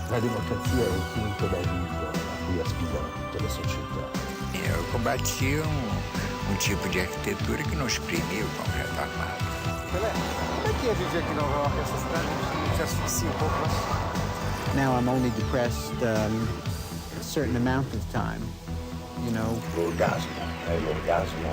La democrazia è il punto d'arrivo a cui aspirano tutte le società. Eu combatia tipo de arquitetura que não exprimia o concreto armado. Pelé, como é que é viver aqui em Nova York, essa cidade que te asfixia um pouco, né? Now I'm only depressed a certain amount of time, you know. L'orgasmo è l'orgasmo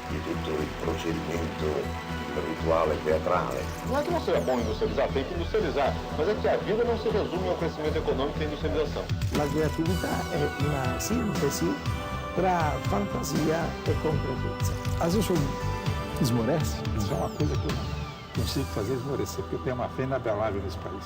di tutto il procedimento rituale teatrale. Não é que não seja bom industrializar, tem que industrializar, mas é que a vida não se resume ao crescimento econômico e à industrialização. La creatività è una sintesi tra fantasia e concretezza. Às vezes eu esmorece, isso é uma coisa que eu não consigo fazer esmorecer, porque eu tenho uma fé inabalável nesse país.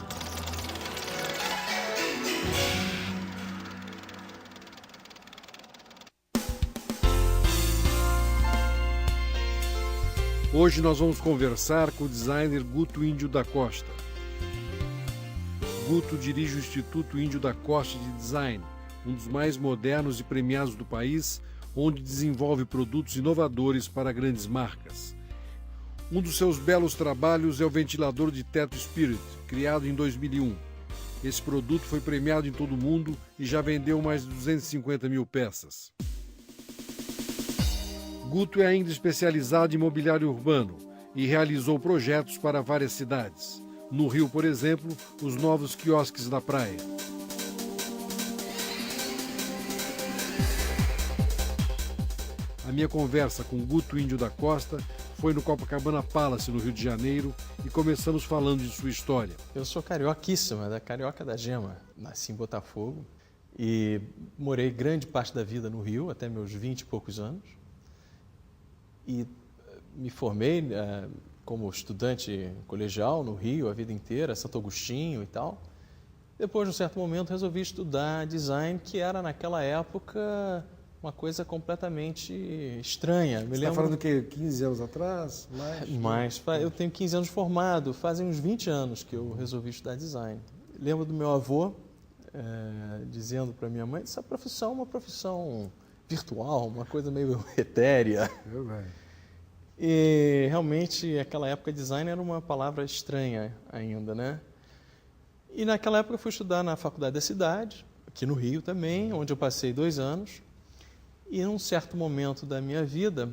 Hoje nós vamos conversar com o designer Guto Índio da Costa. Guto dirige o Instituto Índio da Costa de Design, um dos mais modernos e premiados do país, onde desenvolve produtos inovadores para grandes marcas. Um dos seus belos trabalhos é o ventilador de teto Spirit, criado em 2001. Esse produto foi premiado em todo o mundo e já vendeu mais de 250 mil peças. Guto é ainda especializado em mobiliário urbano e realizou projetos para várias cidades. No Rio, por exemplo, os novos quiosques da praia. A minha conversa com Guto Índio da Costa foi no Copacabana Palace, no Rio de Janeiro, e começamos falando de sua história. Eu sou carioquíssima, da Carioca da Gema. Nasci em Botafogo e morei grande parte da vida no Rio, até meus 20 e poucos anos. E me formei como estudante colegial no Rio a vida inteira, Santo Agostinho e tal. Depois, de um certo momento, resolvi estudar design, que era naquela época uma coisa completamente estranha. Você está falando que 15 anos atrás? Mais. Eu tenho 15 anos formado, fazem uns 20 anos que eu resolvi estudar design. Lembro do meu avô dizendo para minha mãe, essa profissão é uma profissão virtual, uma coisa meio etérea. E realmente, naquela época, design era uma palavra estranha ainda, né? E naquela época eu fui estudar na Faculdade da Cidade, aqui no Rio também, onde eu passei 2 anos. E em um certo momento da minha vida,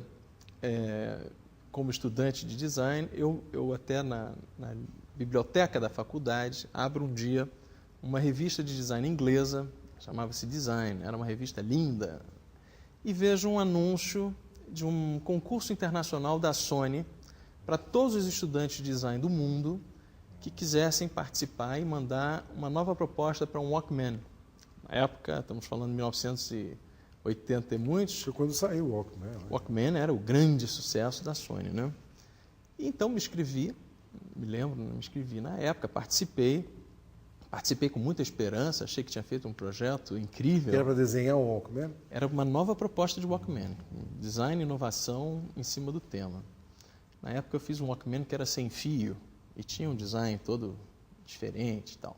como estudante de design, eu até na biblioteca da faculdade abro um dia uma revista de design inglesa, chamava-se Design, era uma revista linda, e vejo um anúncio de um concurso internacional da Sony para todos os estudantes de design do mundo que quisessem participar e mandar uma nova proposta para um Walkman. Na época, estamos falando de 1980 e muitos. Foi quando saiu o Walkman. O Walkman era o grande sucesso da Sony, né? E então me inscrevi, me lembro, me inscrevi na época, participei com muita esperança, achei que tinha feito um projeto incrível. Era para desenhar um Walkman? Era uma nova proposta de Walkman, design e inovação em cima do tema. Na época eu fiz um Walkman que era sem fio e tinha um design todo diferente e tal.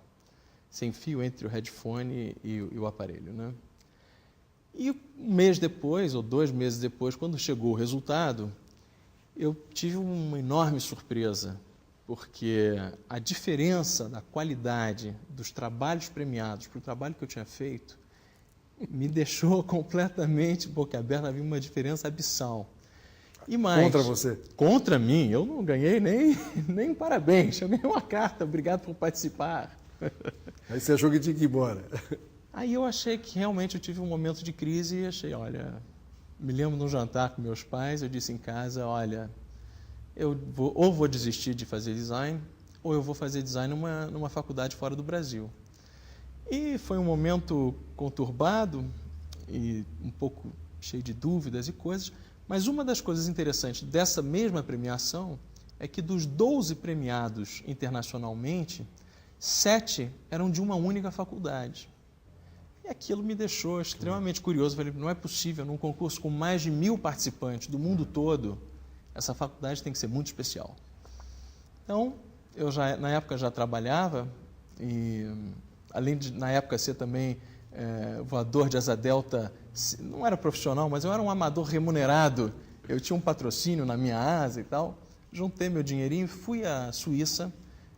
Sem fio entre o headphone e o aparelho, né? E um mês depois, ou 2 meses depois, quando chegou o resultado, eu tive uma enorme surpresa, porque a diferença da qualidade dos trabalhos premiados para o trabalho que eu tinha feito me deixou completamente boquiaberta, havia uma diferença abissal. E mais, contra você? Contra mim, eu não ganhei nem parabéns, eu ganhei uma carta, obrigado por participar. Aí você achou que tinha que ir embora? Aí eu achei que realmente eu tive um momento de crise e achei, olha, me lembro de um jantar com meus pais, eu disse em casa, olha, ou vou desistir de fazer design, ou eu vou fazer design numa faculdade fora do Brasil. E foi um momento conturbado e um pouco cheio de dúvidas e coisas, mas uma das coisas interessantes dessa mesma premiação é que dos 12 premiados internacionalmente, 7 eram de uma única faculdade. E aquilo me deixou extremamente curioso. Falei, não é possível, num concurso com mais de 1000 participantes do mundo todo, essa faculdade tem que ser muito especial. Então, eu na época já trabalhava, e além de, na época, ser também voador de asa delta, não era profissional, mas eu era um amador remunerado. Eu tinha um patrocínio na minha asa e tal. Juntei meu dinheirinho e fui à Suíça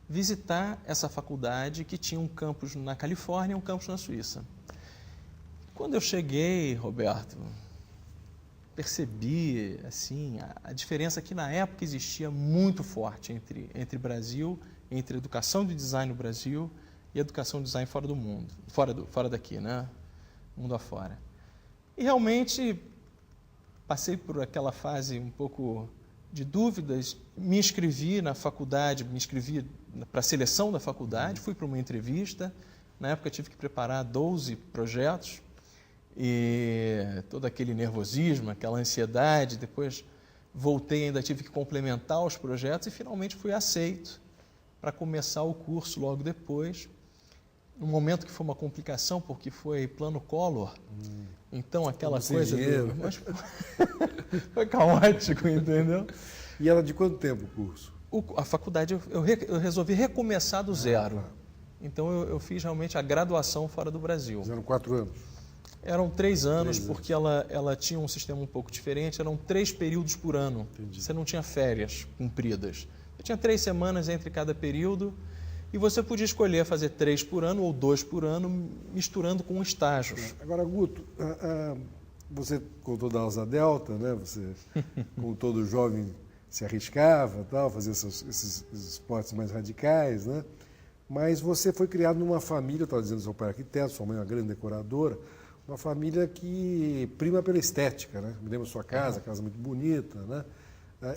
visitar essa faculdade que tinha um campus na Califórnia e um campus na Suíça. Quando eu cheguei, Roberto, percebi assim, a diferença que na época existia muito forte entre Brasil, entre educação de design no Brasil e educação de design fora do mundo, fora daqui, né? Mundo afora. E realmente passei por aquela fase um pouco de dúvidas, me inscrevi na faculdade, me inscrevi para a seleção da faculdade, fui para uma entrevista, na época tive que preparar 12 projetos, e todo aquele nervosismo, aquela ansiedade, depois voltei, ainda tive que complementar os projetos e finalmente fui aceito para começar o curso logo depois, num momento que foi uma complicação, porque foi plano Collor, então aquela coisa do... Mas foi caótico, entendeu? E era de quanto tempo o curso? A faculdade, eu resolvi recomeçar do zero, então eu fiz realmente a graduação fora do Brasil. Fizeram 4 anos? Eram 3 anos, porque ela tinha um sistema um pouco diferente, eram 3 períodos por ano. Entendi. Você não tinha férias cumpridas. Você tinha 3 semanas entre cada período e você podia escolher fazer 3 por ano ou 2 por ano, misturando com estágios. Agora, Guto, você contou da Asa Delta, né? Você, como todo jovem, se arriscava, tal, fazia esses esportes mais radicais, né? Mas você foi criado numa família, eu estava dizendo, seu pai é arquiteto, sua mãe é uma grande decoradora, uma família que prima pela estética, né? Me lembro da sua casa, casa muito bonita, né?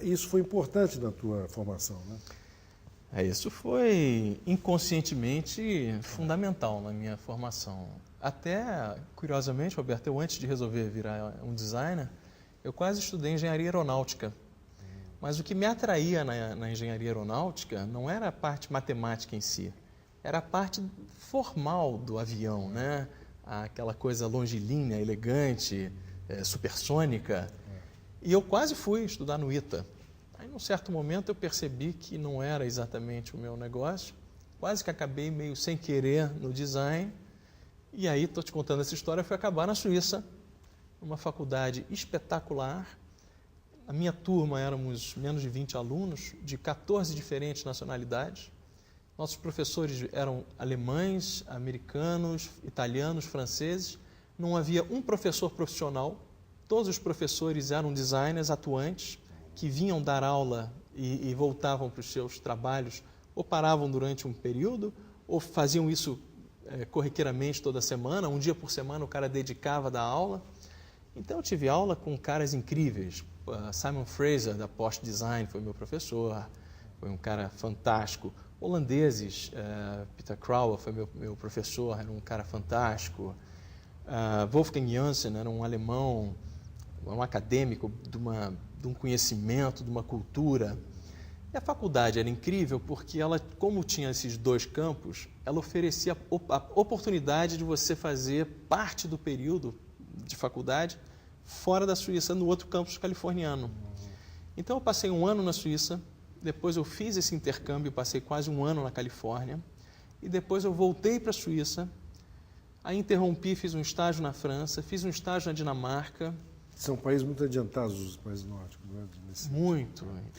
Isso foi importante na tua formação, né? Isso foi inconscientemente fundamental na minha formação. Até, curiosamente, Roberto, eu antes de resolver virar um designer, eu quase estudei engenharia aeronáutica. Mas o que me atraía na engenharia aeronáutica não era a parte matemática em si, era a parte formal do avião, né? Aquela coisa longilínea, elegante, supersônica. E eu quase fui estudar no ITA. Aí, num certo momento, eu percebi que não era exatamente o meu negócio, quase que acabei meio sem querer no design. E aí, estou te contando essa história, fui acabar na Suíça, numa faculdade espetacular. A minha turma éramos menos de 20 alunos, de 14 diferentes nacionalidades. Nossos professores eram alemães, americanos, italianos, franceses. Não havia um professor profissional. Todos os professores eram designers atuantes que vinham dar aula e voltavam para os seus trabalhos, ou paravam durante um período, ou faziam isso corriqueiramente toda semana. Um dia por semana o cara dedicava da aula. Então eu tive aula com caras incríveis. Simon Fraser, da Porsche Design, foi meu professor, foi um cara fantástico. Holandeses, Peter Krauer foi meu professor, era um cara fantástico. Wolfgang Janssen era um alemão, um acadêmico de um conhecimento, de uma cultura. E a faculdade era incrível porque ela, como tinha esses 2 campos, ela oferecia a oportunidade de você fazer parte do período de faculdade fora da Suíça, no outro campus californiano. Então eu passei 1 ano na Suíça, depois eu fiz esse intercâmbio, passei quase 1 ano na Califórnia, e depois eu voltei para a Suíça, aí interrompi, fiz um estágio na França, fiz um estágio na Dinamarca. São países muito adiantados, os países nórdicos, né? Muito.